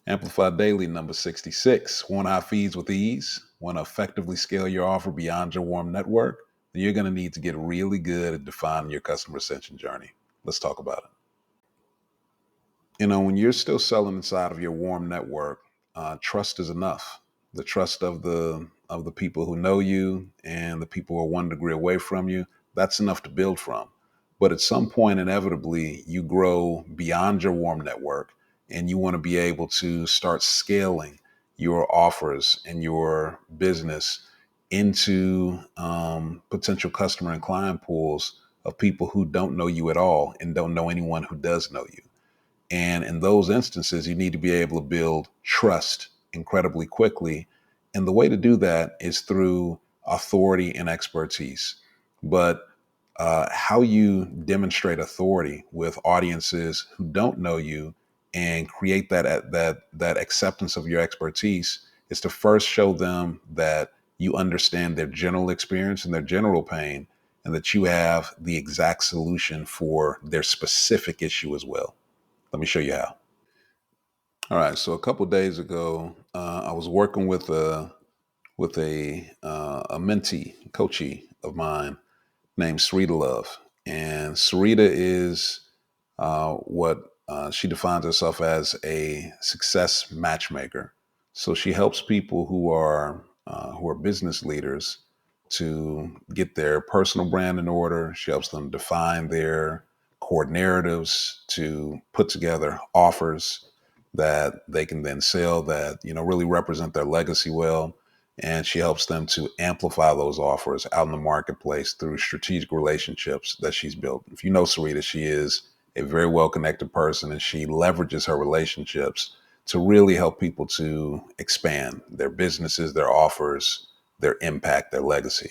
Amplify Daily number 66. Want high feeds with ease? Want to effectively scale your offer beyond your warm network? Then you're going to need to get really good at defining your customer ascension journey. Let's talk about it. When you're still selling inside of your warm network, trust is enough. The trust of the people who know you and the people who are 1 degree away from you, that's enough to build from. But at some point, inevitably, you grow beyond your warm network and you want to be able to start scaling your offers and your business into potential customer and client pools of people who don't know you at all and don't know anyone who does know you. And in those instances, you need to be able to build trust incredibly quickly. And the way to do that is through authority and expertise. But how you demonstrate authority with audiences who don't know you and create that acceptance of your expertise is to first show them that you understand their general experience and their general pain, and that you have the exact solution for their specific issue as well. Let me show you how. All right. So a couple days ago, I was working with a mentee, coachee of mine named Sarita Love, and Sarita is what she defines herself as a success matchmaker. So she helps people who are business leaders to get their personal brand in order. She helps them define their core narratives, to put together offers that they can then sell that really represent their legacy well. And she helps them to amplify those offers out in the marketplace through strategic relationships that she's built. If you know Sarita, she is a very well connected person, and she leverages her relationships to really help people to expand their businesses, their offers, their impact, their legacy.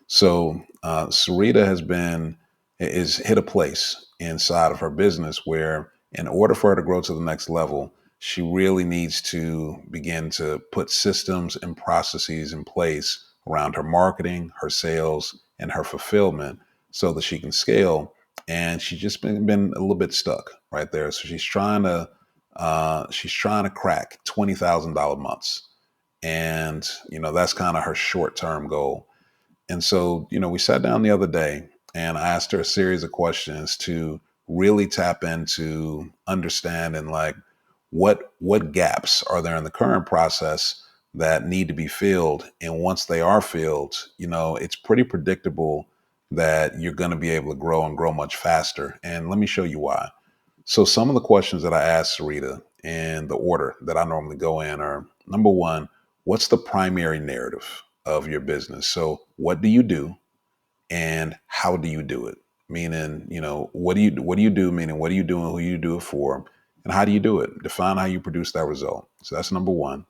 So Sarita is hit a place inside of her business where, in order for her to grow to the next level, she really needs to begin to put systems and processes in place around her marketing, her sales, and her fulfillment so that she can scale. And she's just been a little bit stuck right there. So she's trying to crack $20,000 months, and that's kind of her short term goal. And so, we sat down the other day and I asked her a series of questions to really tap into understanding, like, what gaps are there in the current process that need to be filled. And once they are filled, it's pretty predictable that you're going to be able to grow and grow much faster. And let me show you why. So some of the questions that I asked Sarita in the order that I normally go in are: number one, what's the primary narrative of your business? So what do you do and how do you do it? Meaning, what do you do? Meaning, what are you doing? Who you do it for? And how do you do it? Define how you produce that result. So that's number one.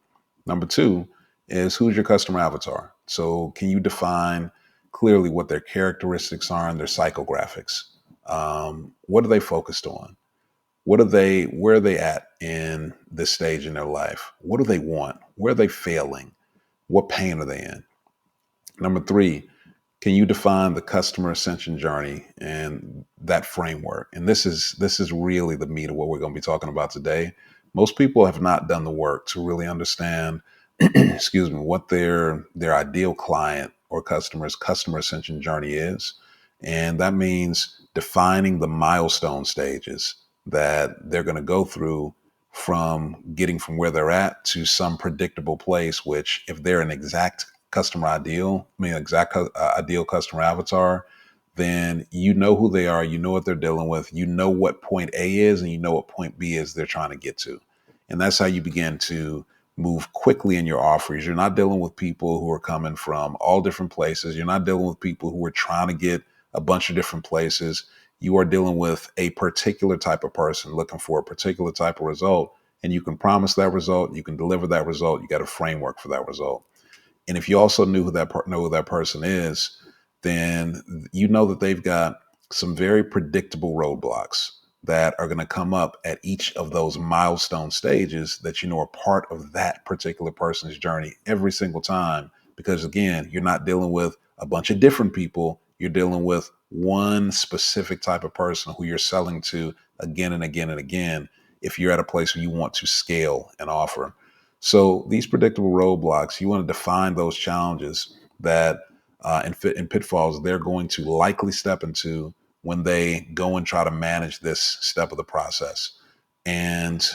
Number two is: who's your customer avatar? So can you define clearly what their characteristics are and their psychographics? What are they focused on? Where are they at in this stage in their life? What do they want? Where are they failing? What pain are they in? Number three, can you define the customer ascension journey and that framework? And this is really the meat of what we're going to be talking about today. Most people have not done the work to really understand, excuse me, what their ideal client or customer ascension journey is. And that means defining the milestone stages that they're going to go through from getting from where they're at to some predictable place, which, if they're an ideal customer avatar, then you know who they are, you know what they're dealing with, you know what point A is, and you know what point B is they're trying to get to. And that's how you begin to move quickly in your offers. You're not dealing with people who are coming from all different places. You're not dealing with people who are trying to get a bunch of different places. You are dealing with a particular type of person looking for a particular type of result. And you can promise that result, you can deliver that result, you got a framework for that result. And if you also know who that person is, then you know that they've got some very predictable roadblocks that are going to come up at each of those milestone stages that are part of that particular person's journey every single time. Because again, you're not dealing with a bunch of different people. You're dealing with one specific type of person who you're selling to again and again and again. if you're at a place where you want to scale an offer. So these predictable roadblocks, you want to define those challenges that and pitfalls they're going to likely step into when they go and try to manage this step of the process. And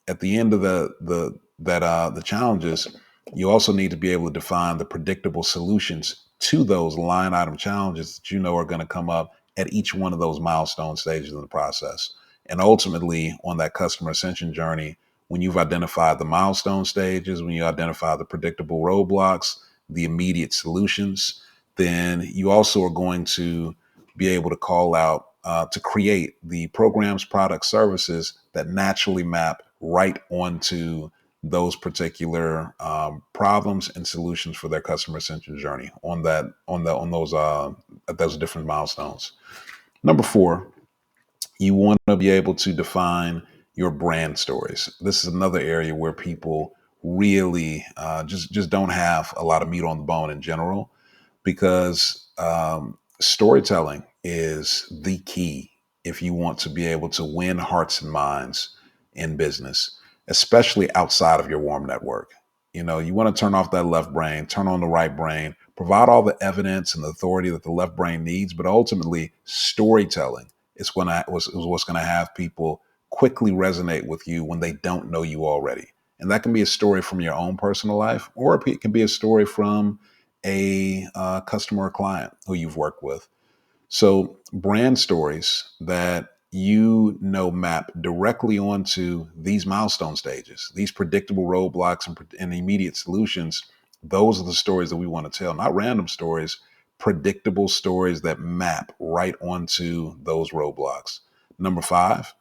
at the end of the challenges, you also need to be able to define the predictable solutions to those line item challenges that are going to come up at each one of those milestone stages in the process. And ultimately, on that customer ascension journey, when you've identified the milestone stages, when you identify the predictable roadblocks, the immediate solutions, then you also are going to be able to call out to create the programs, products, services that naturally map right onto those particular problems and solutions for their customer centric journey on those different milestones. Number 4, you want to be able to define your brand stories. This is another area where people really just don't have a lot of meat on the bone in general, because storytelling is the key if you want to be able to win hearts and minds in business, especially outside of your warm network. You want to turn off that left brain, turn on the right brain, provide all the evidence and the authority that the left brain needs, but ultimately storytelling is what's going to have people quickly resonate with you when they don't know you already. And that can be a story from your own personal life, or it can be a story from a customer or client who you've worked with. So brand stories that map directly onto these milestone stages, these predictable roadblocks and immediate solutions. Those are the stories that we want to tell, not random stories, predictable stories that map right onto those roadblocks. Number 5,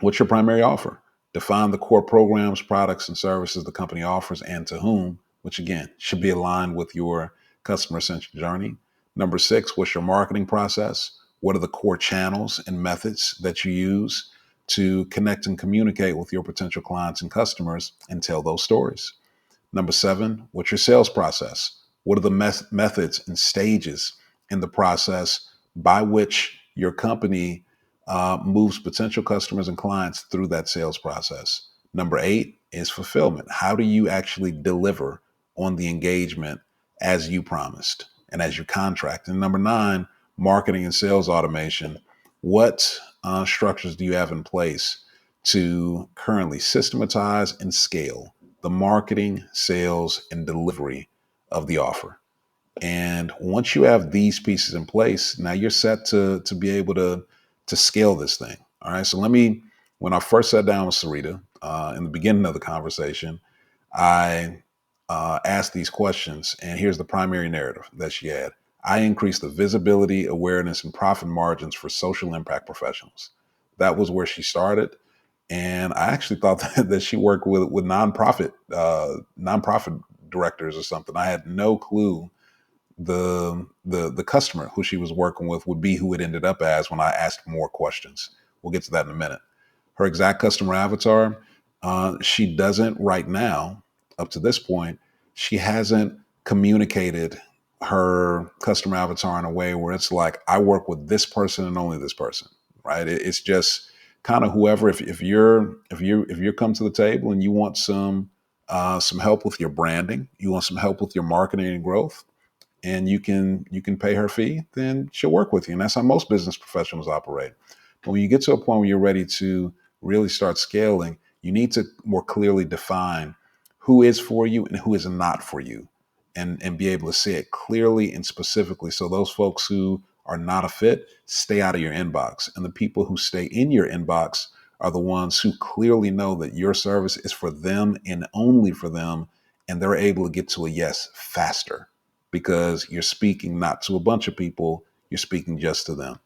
what's your primary offer? Define the core programs, products, and services the company offers and to whom, which again should be aligned with your customer-centric journey. Number 6, what's your marketing process? What are the core channels and methods that you use to connect and communicate with your potential clients and customers and tell those stories? Number 7, what's your sales process? What are the methods and stages in the process by which your company moves potential customers and clients through that sales process? Number 8 is fulfillment. How do you actually deliver on the engagement as you promised and as you contract? And number 9, marketing and sales automation. What structures do you have in place to currently systematize and scale the marketing, sales, and delivery of the offer? And once you have these pieces in place, now you're set to be able to scale this thing. All right. So when I first sat down with Sarita in the beginning of the conversation, I asked these questions, and here's the primary narrative that she had. I increased the visibility, awareness, and profit margins for social impact professionals. That was where she started. And I actually thought that she worked with nonprofit directors or something. I had no clue the customer who she was working with would be who it ended up as when I asked more questions. We'll get to that in a minute. Her exact customer avatar, she doesn't right now, up to this point, she hasn't communicated her customer avatar in a way where it's like, I work with this person and only this person, right? It's just kind of whoever. If you're come to the table and you want some help with your branding, you want some help with your marketing and growth, and you can pay her fee, then she'll work with you. And that's how most business professionals operate. But when you get to a point where you're ready to really start scaling, you need to more clearly define who is for you and who is not for you, and be able to say it clearly and specifically. So those folks who are not a fit, stay out of your inbox. And the people who stay in your inbox are the ones who clearly know that your service is for them and only for them. And they're able to get to a yes faster, because you're speaking not to a bunch of people, you're speaking just to them.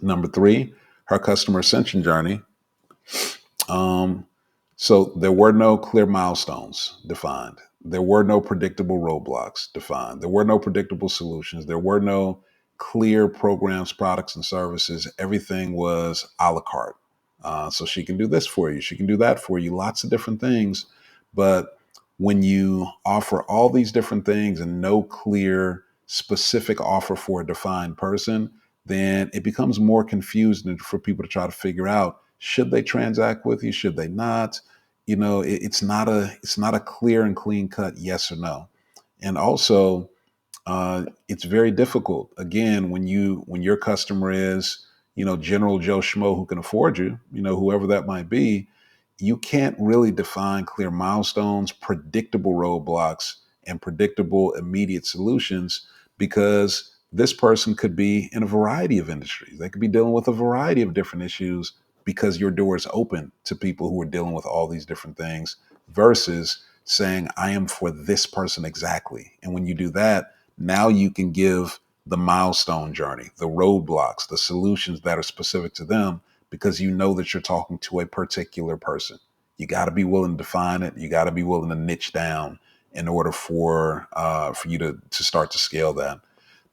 Number 3, her customer ascension journey. So there were no clear milestones defined. There were no predictable roadblocks defined. There were no predictable solutions. There were no clear programs, products, and services. Everything was a la carte. So she can do this for you. She can do that for you. Lots of different things. But when you offer all these different things and no clear, specific offer for a defined person, then it becomes more confusing for people to try to figure out, Should they transact with you? Should they not? It's not a clear and clean cut yes or no. And also, it's very difficult again when your customer is General Joe Schmo who can afford you, whoever that might be. You can't really define clear milestones, predictable roadblocks, and predictable immediate solutions, because this person could be in a variety of industries. They could be dealing with a variety of different issues, because your door is open to people who are dealing with all these different things, versus saying, I am for this person exactly. And when you do that, now you can give the milestone journey, the roadblocks, the solutions that are specific to them, because you know that you're talking to a particular person. You got to be willing to define it. You got to be willing to niche down in order for you to start to scale that.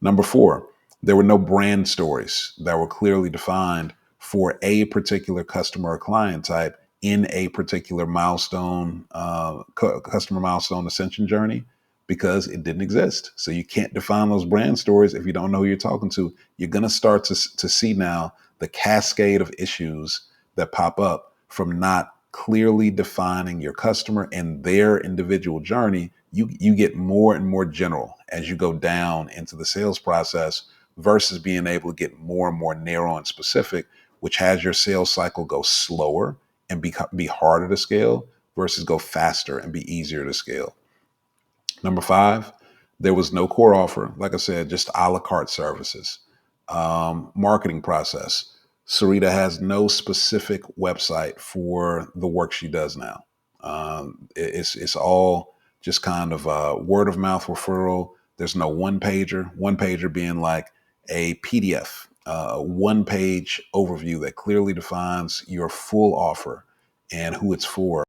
Number four, there were no brand stories that were clearly defined for a particular customer or client type in a particular milestone, customer milestone ascension journey, because it didn't exist. So you can't define those brand stories if you don't know who you're talking to. You're going to start to see now the cascade of issues that pop up from not clearly defining your customer and their individual journey. You get more and more general as you go down into the sales process, versus being able to get more and more narrow and specific, which has your sales cycle go slower and be harder to scale, versus go faster and be easier to scale. Number five, there was no core offer. Like I said, just a la carte services. Marketing process. Sarita has no specific website for the work she does now. It's all just kind of word of mouth referral. There's no one pager. One pager being like a PDF, one page overview that clearly defines your full offer and who it's for.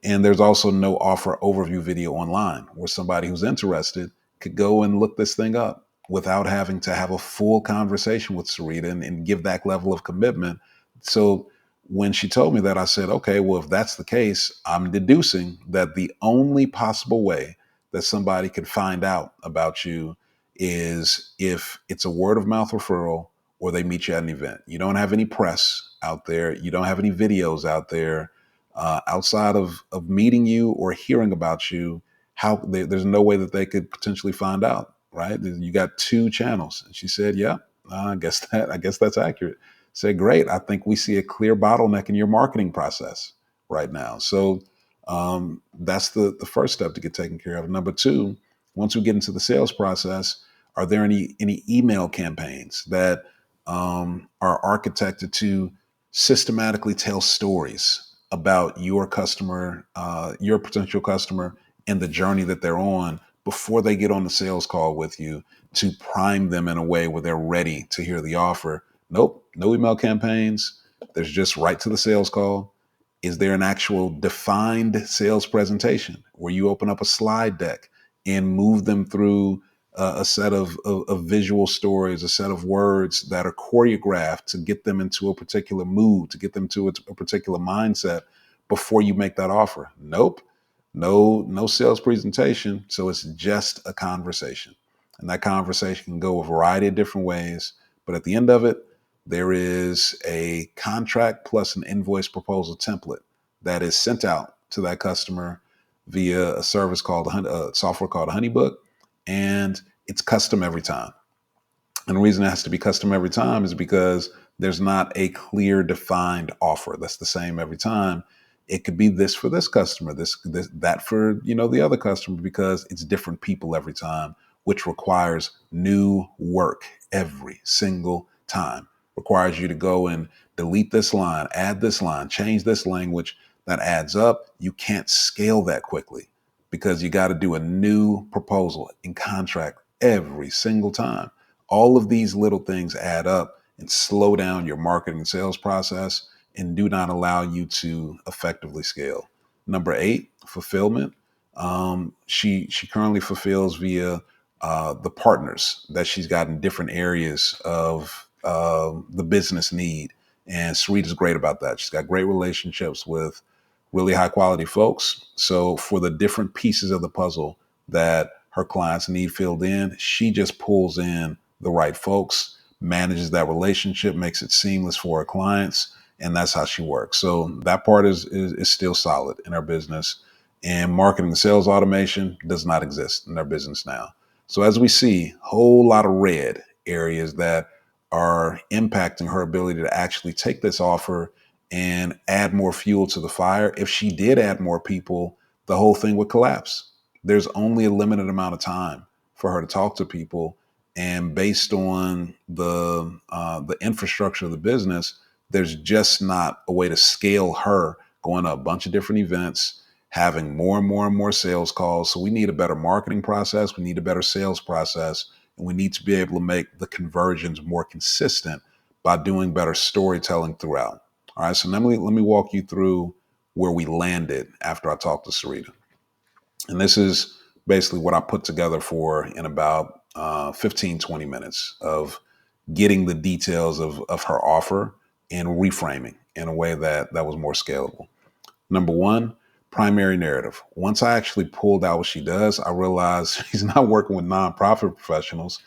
And there's also no offer overview video online, where somebody who's interested could go and look this thing up without having to have a full conversation with Sarita and give that level of commitment. So when she told me that, I said, okay, well, if that's the case, I'm deducing that the only possible way that somebody could find out about you is if it's a word of mouth referral, or they meet you at an event. You don't have any press out there. You don't have any videos out there outside of meeting you or hearing about you. There's no way that they could potentially find out, right? You got two channels. And she said, yeah, I guess that's accurate. Said, great. I think we see a clear bottleneck in your marketing process right now. So that's the first step to get taken care of. Number two, once we get into the sales process, are there any email campaigns that are architected to systematically tell stories about your customer, your potential customer, and the journey that they're on before they get on the sales call with you, to prime them in a way where they're ready to hear the offer? Nope, no email campaigns. There's just right to the sales call. Is there an actual defined sales presentation where you open up a slide deck and move them through a set of visual stories, a set of words that are choreographed to get them into a particular mood, to get them to a particular mindset before you make that offer? Nope. No sales presentation. So it's just a conversation. And that conversation can go a variety of different ways. But at the end of it, there is a contract plus an invoice proposal template that is sent out to that customer via a service called software called HoneyBook, and it's custom every time. And the reason it has to be custom every time is because there's not a clear defined offer that's the same every time. It could be this for this customer, this that for the other customer, because it's different people every time, which requires new work every single time. Requires you to go and delete this line, add this line, change this language. That adds up. You can't scale that quickly, because you got to do a new proposal and contract every single time. All of these little things add up and slow down your marketing and sales process, and do not allow you to effectively scale. Number 8, fulfillment. She currently fulfills via the partners that she's got in different areas of the business need. And Sarita's great about that. She's got great relationships with really high quality folks. So for the different pieces of the puzzle that her clients need filled in, she just pulls in the right folks, manages that relationship, makes it seamless for her clients, And that's how she works. So that part is still solid in her business. And marketing and sales automation does not exist in their business now. So as we see, whole lot of red areas that are impacting her ability to actually take this offer and add more fuel to the fire. If she did add more people, the whole thing would collapse. There's only a limited amount of time for her to talk to people, and based on the infrastructure of the business, there's just not a way to scale her going to a bunch of different events, having more and more and more sales calls. So we need a better marketing process. We need a better sales process, and we need to be able to make the conversions more consistent by doing better storytelling throughout. All right, so let me walk you through where we landed after I talked to Sarita. And this is basically what I put together for in about 15, 20 minutes of getting the details of her offer and reframing in a way that was more scalable. Number one, primary narrative. Once I actually pulled out what she does, I realized she's not working with nonprofit professionals.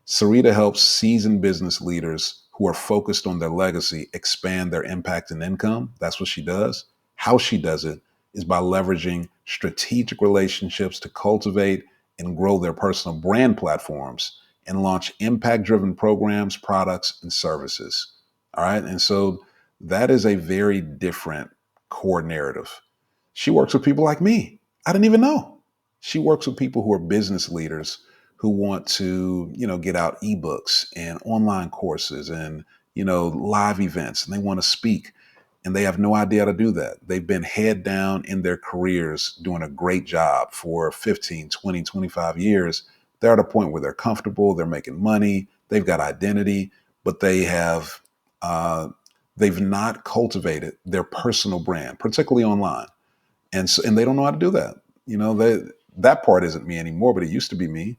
Sarita helps seasoned business leaders who are focused on their legacy expand their impact and income. That's what she does. How she does it is by leveraging strategic relationships to cultivate and grow their personal brand platforms and launch impact driven programs, products, and services. All right. And so that is a very different core narrative. She works with people like me. I didn't even know. She works with people who are business leaders who want to, get out ebooks and online courses and, live events, and they want to speak, and they have no idea how to do that. They've been head down in their careers doing a great job for 15, 20, 25 years. They're at a point where they're comfortable, they're making money, they've got identity, but uh, they've not cultivated their personal brand, particularly online. And they don't know how to do that. That part isn't me anymore, but it used to be me,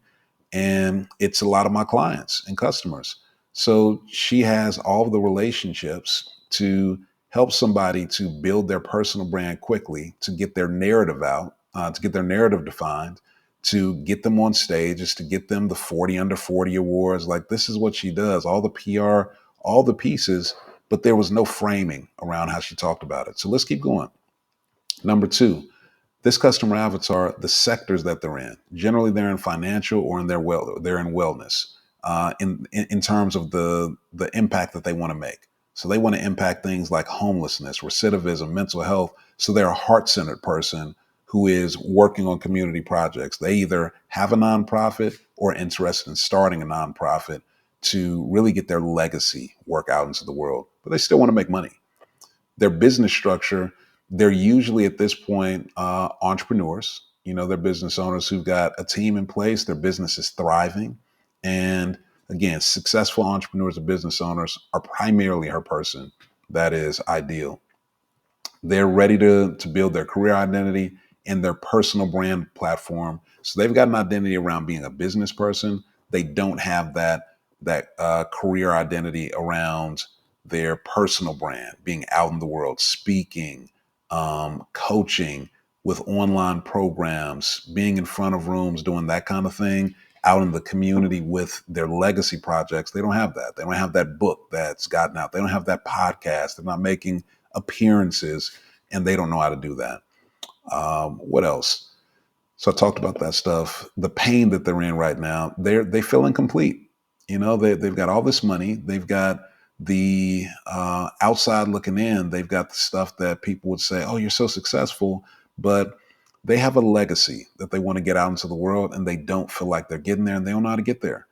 and it's a lot of my clients and customers. So she has all of the relationships to help somebody to build their personal brand quickly, to get their narrative out, to get their narrative defined, to get them on stages, to get them the 40 under 40 awards. Like, this is what she does, all the PR, all the pieces, but there was no framing around how she talked about it. So let's keep going. Number two, this customer avatar, the sectors that they're in. Generally, they're in financial or they're in wellness. In terms of the impact that they want to make. So they want to impact things like homelessness, recidivism, mental health. So they're a heart-centered person who is working on community projects. They either have a nonprofit or are interested in starting a nonprofit to really get their legacy work out into the world. But they still want to make money. Their business structure, they're usually at this point entrepreneurs. They're business owners who've got a team in place. Their business is thriving. And again, successful entrepreneurs or business owners are primarily her person that is ideal. They're ready to build their career identity and their personal brand platform. So they've got an identity around being a business person. They don't have that career identity around their personal brand, being out in the world, speaking, coaching with online programs, being in front of rooms, doing that kind of thing out in the community with their legacy projects. They don't have that. They don't have that book that's gotten out. They don't have that podcast. They're not making appearances, and they don't know how to do that. What else? So I talked about that stuff. The pain that they're in right now, they feel incomplete. They've got all this money. They've got the outside looking in. They've got the stuff that people would say, "Oh, you're so successful," but they have a legacy that they want to get out into the world, and they don't feel like they're getting there, and they don't know how to get there.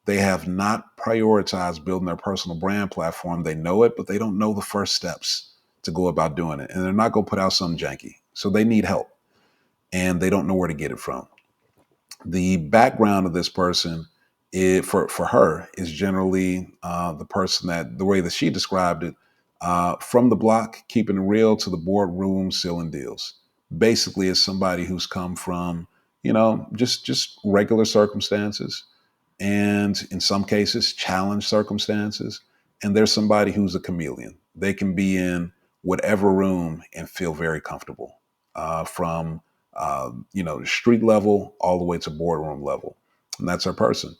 They have not prioritized building their personal brand platform. They know it, but they don't know the first steps to go about doing it. And they're not going to put out something janky. So they need help, and they don't know where to get it from. The background of this person for her is generally the person that, the way that she described it, from the block, keeping it real, to the boardroom, sealing deals. Basically, is somebody who's come from, just regular circumstances, and in some cases challenge circumstances. And there's somebody who's a chameleon. They can be in whatever room and feel very comfortable, from street level all the way to boardroom level. And that's our person.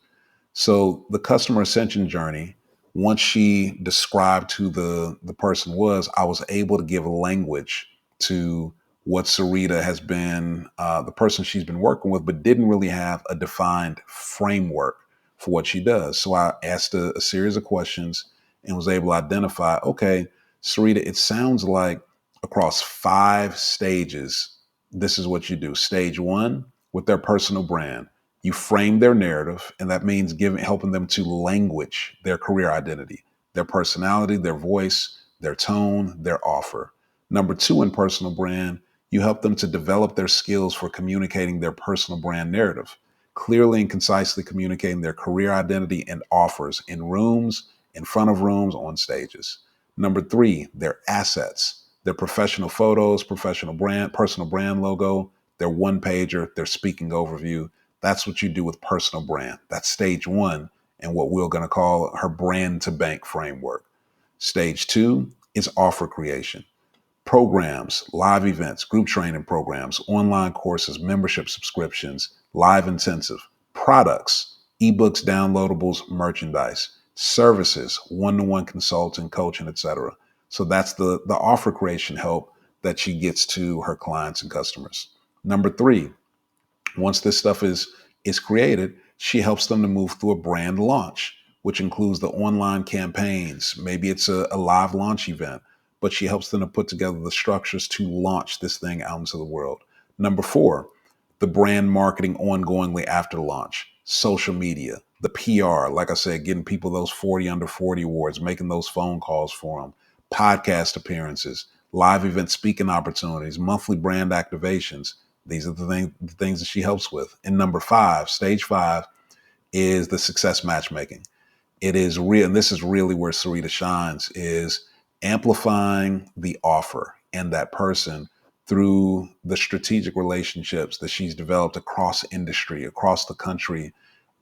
So the customer ascension journey, Once she described who the person was, I was able to give language to what Sarita has been, the person she's been working with, but didn't really have a defined framework for what she does. So I asked a series of questions and was able to identify, okay, Sarita, it sounds like across 5 stages, this is what you do. Stage 1, with their personal brand, you frame their narrative, and that means helping them to language their career identity, their personality, their voice, their tone, their offer. Number 2, in personal brand, you help them to develop their skills for communicating their personal brand narrative, clearly and concisely communicating their career identity and offers in rooms, in front of rooms, on stages. Number 3, their assets, their professional photos, professional brand, personal brand logo, their one pager, their speaking overview. That's what you do with personal brand. That's stage 1 and what we're going to call her brand to bank framework. Stage 2 is offer creation. Programs, live events, group training programs, online courses, membership subscriptions, live intensive, products, ebooks, downloadables, merchandise, services, one-to-one consulting, coaching, etc. So that's the offer creation help that she gets to her clients and customers. Number 3, once this stuff is created, she helps them to move through a brand launch, which includes the online campaigns. Maybe it's a live launch event, but she helps them to put together the structures to launch this thing out into the world. Number 4, the brand marketing ongoingly after launch, social media, the PR, like I said, getting people those 40 under 40 awards, making those phone calls for them, podcast appearances, live event speaking opportunities, monthly brand activations. These are the things that she helps with. And number 5, stage 5, is the success matchmaking. It is real, and this is really where Sarita shines, is amplifying the offer and that person through the strategic relationships that she's developed across industry, across the country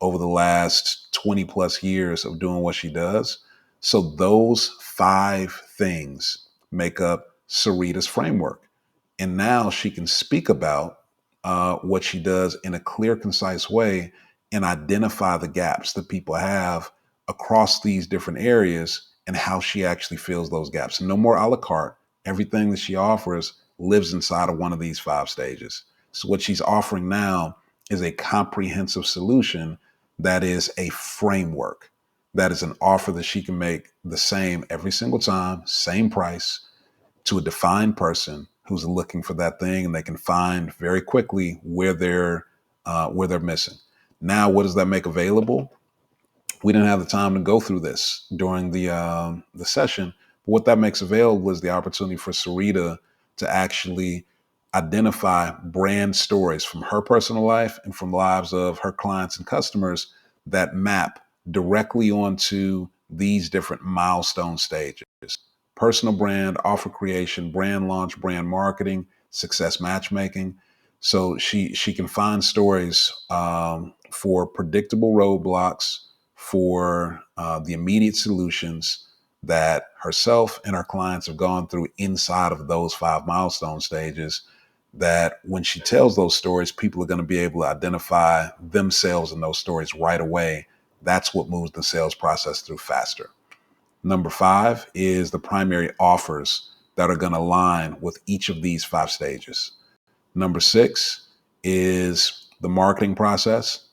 over the last 20 plus years of doing what she does. So those 5 things make up Sarita's framework. And now she can speak about what she does in a clear, concise way and identify the gaps that people have across these different areas and how she actually fills those gaps. No more a la carte. Everything that she offers lives inside of one of these 5 stages. So what she's offering now is a comprehensive solution that is a framework, that is an offer that she can make the same every single time, same price, to a defined person who's looking for that thing, and they can find very quickly where they're missing. Now, what does that make available? We didn't have the time to go through this during the session, but what that makes available is the opportunity for Sarita to actually identify brand stories from her personal life and from lives of her clients and customers that map directly onto these different milestone stages: personal brand, offer creation, brand launch, brand marketing, success matchmaking. So she can find stories for predictable roadblocks, for the immediate solutions that herself and her clients have gone through inside of those 5 milestone stages, that when she tells those stories, people are going to be able to identify themselves in those stories right away. That's what moves the sales process through faster. Number 5 is the primary offers that are going to align with each of these 5 stages. Number 6 is the marketing process.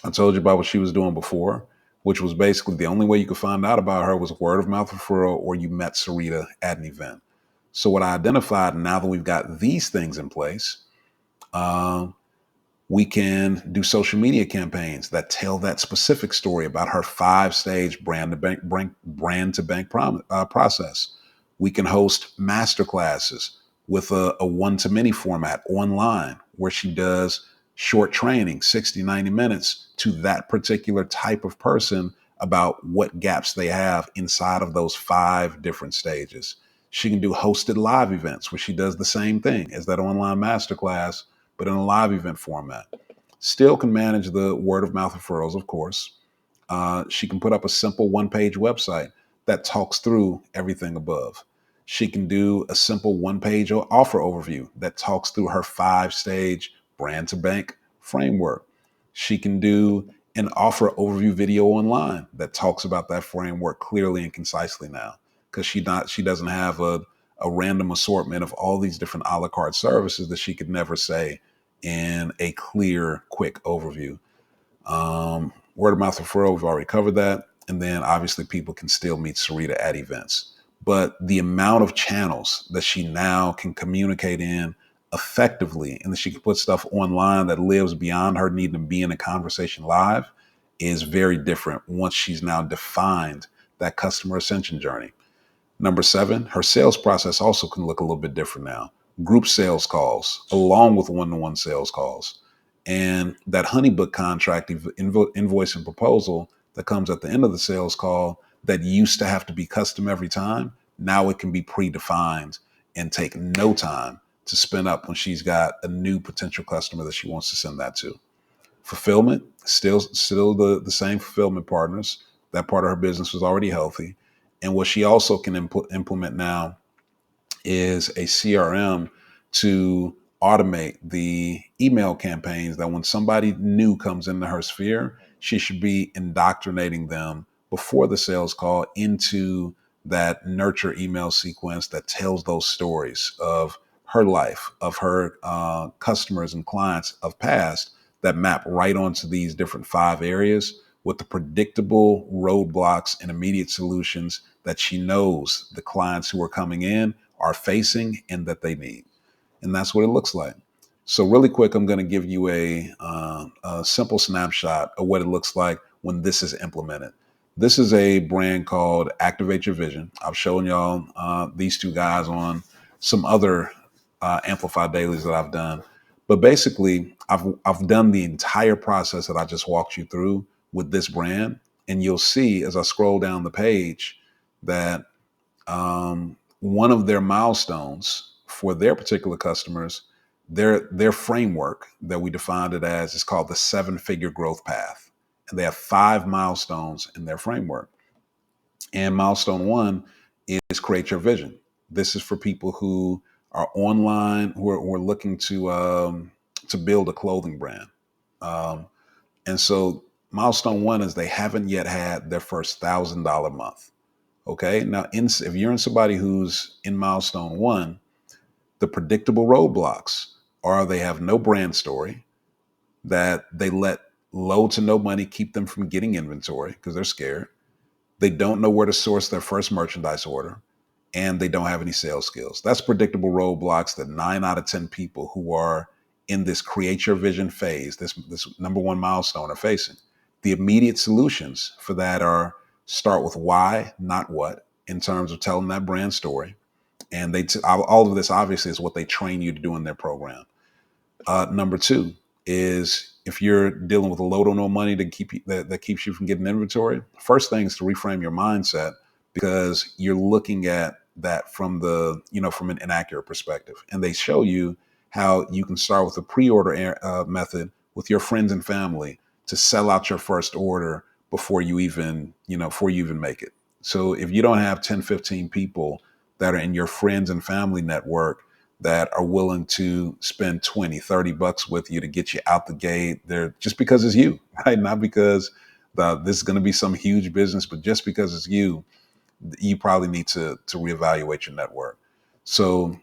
I told you about what she was doing before, which was basically the only way you could find out about her was word of mouth referral, or you met Sarita at an event. So what I identified, now that we've got these things in place, we can do social media campaigns that tell that specific story about her 5-stage brand to bank process. We can host masterclasses with a one-to-many format online, where she does short training, 60, 90 minutes, to that particular type of person about what gaps they have inside of those 5 different stages. She can do hosted live events where she does the same thing as that online masterclass, but in a live event format. Still can manage the word of mouth referrals, of course. She can put up a simple one-page website that talks through everything above. She can do a simple one-page offer overview that talks through her 5-stage brand to bank framework. She can do and offer an overview video online that talks about that framework clearly and concisely now, because she doesn't have a random assortment of all these different a la carte services that she could never say in a clear, quick overview. Word of mouth referral, we've already covered that. And then obviously people can still meet Sarita at events. But the amount of channels that she now can communicate in effectively, and that she can put stuff online that lives beyond her needing to be in a conversation live, is very different once she's now defined that customer ascension journey. Number seven, her sales process also can look a little bit different now. Group sales calls, along with one-to-one sales calls. And that honeybook contract invoice and proposal that comes at the end of the sales call that used to have to be custom every time, now it can be predefined and take no time to spin up when she's got a new potential customer that she wants to send that to. Fulfillment, still the same fulfillment partners. That part of her business was already healthy. And what she also can implement now is a CRM to automate the email campaigns that when somebody new comes into her sphere, she should be indoctrinating them before the sales call into that nurture email sequence that tells those stories of her life, of her customers and clients of past, that map right onto these different five areas with the predictable roadblocks and immediate solutions that she knows the clients who are coming in are facing and that they need. And that's what it looks like. So really quick, I'm going to give you a simple snapshot of what it looks like when this is implemented. This is a brand called Activate Your Vision. I've shown y'all these two guys on some other Amplify dailies that I've done. But basically, I've done the entire process that I just walked you through with this brand. And you'll see as I scroll down the page that one of their milestones for their particular customers, their framework that we defined it as is called the seven-figure growth path. And they have five milestones in their framework. And milestone one is create your vision. This is for people who are online, who are looking to build a clothing brand. Um, and so milestone one is they haven't yet had their first $1,000 month. Okay. Now, if you're in somebody who's in milestone one, the predictable roadblocks are they have no brand story, that they let low to no money keep them from getting inventory because they're scared. They don't know where to source their first merchandise order, and they don't have any sales skills. That's predictable roadblocks that 9 out of 10 people who are in this create your vision phase, this number one milestone, are facing. The immediate solutions for that are start with why, not what, in terms of telling that brand story. And all of this obviously is what they train you to do in their program. Number two is if you're dealing with a load on no money to keep you, that keeps you from getting inventory. First thing is to reframe your mindset, because you're looking at that from from an inaccurate perspective. And they show you how you can start with a pre-order method with your friends and family to sell out your first order before you even make it. So if you don't have 10, 15 people that are in your friends and family network that are willing to spend 20, $30 with you to get you out the gate, they're just because it's you, right? Not because this is going to be some huge business, but just because it's you probably need to reevaluate your network. So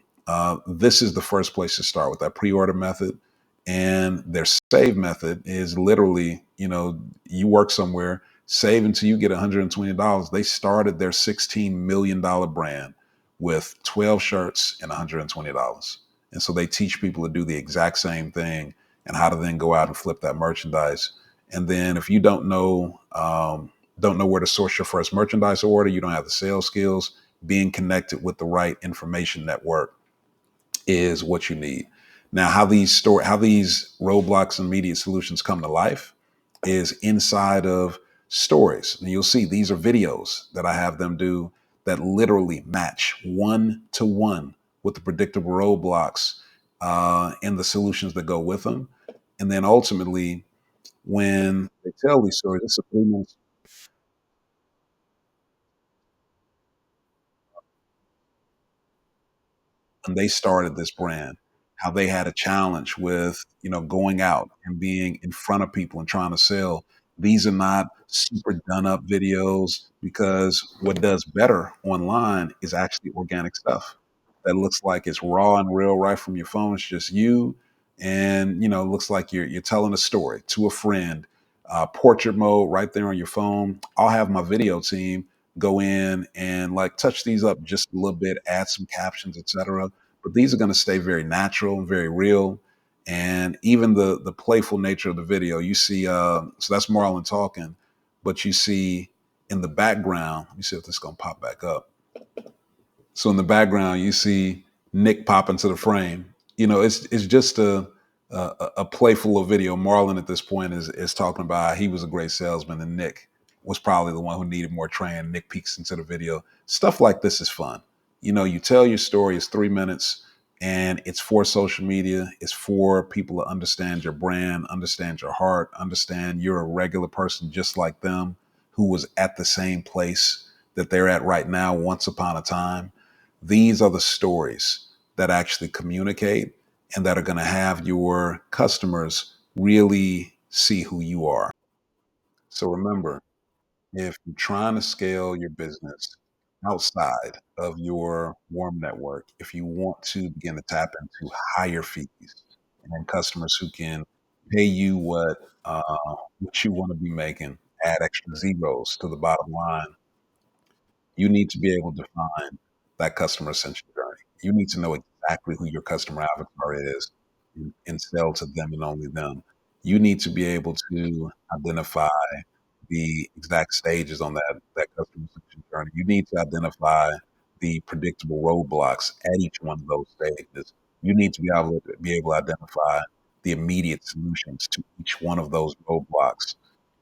this is the first place to start with that pre-order method. And their save method is literally, you work somewhere, save until you get $120. They started their $16 million brand with 12 shirts and $120. And so they teach people to do the exact same thing and how to then go out and flip that merchandise. And then if you don't know where to source your first merchandise order, you don't have the sales skills, being connected with the right information network is what you need. Now, how these roadblocks and immediate solutions come to life is inside of stories. And you'll see these are videos that I have them do that literally match 1-to-1 with the predictable roadblocks and the solutions that go with them. And then ultimately, when they tell these stories, it's a 3 months. When they started this brand, how they had a challenge with, going out and being in front of people and trying to sell. These are not super done up videos, because what does better online is actually organic stuff that looks like it's raw and real right from your phone. It's just you, and it looks like you're telling a story to a friend. Portrait mode right there on your phone. I'll have my video team go in and like touch these up just a little bit, add some captions, etc. But these are going to stay very natural and very real. And even the playful nature of the video, you see, so that's Marlon talking, but you see in the background, let me see if this is gonna pop back up. So in the background, you see Nick pop into the frame. It's just a playful little video. Marlon at this point is talking about how he was a great salesman, and Nick was probably the one who needed more training. Nick peeks into the video. Stuff like this is fun. You tell your story. It's 3 minutes, and it's for social media. It's for people to understand your brand, understand your heart, understand you're a regular person just like them, who was at the same place that they're at right now once upon a time. These are the stories that actually communicate and that are going to have your customers really see who you are. So remember, if you're trying to scale your business outside of your warm network, if you want to begin to tap into higher fees and customers who can pay you what you want to be making, add extra zeros to the bottom line, you need to be able to define that customer centric journey. You need to know exactly who your customer avatar is, and sell to them and only them. You need to be able to identify the exact stages on that customer centric journey. You need to identify the predictable roadblocks at each one of those stages. You need to be able to identify the immediate solutions to each one of those roadblocks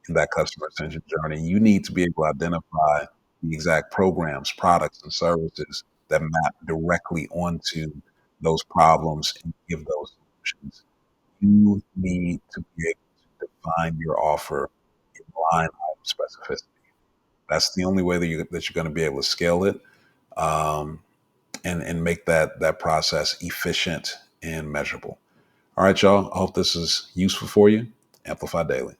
in that customer centric journey. You need to be able to identify the exact programs, products, and services that map directly onto those problems and give those solutions. You need to be able to define your offer in line item specificity. That's the only way that you're going to be able to scale it, um, and make that process efficient and measurable. All right, y'all. I hope this is useful for you. Amplify Daily.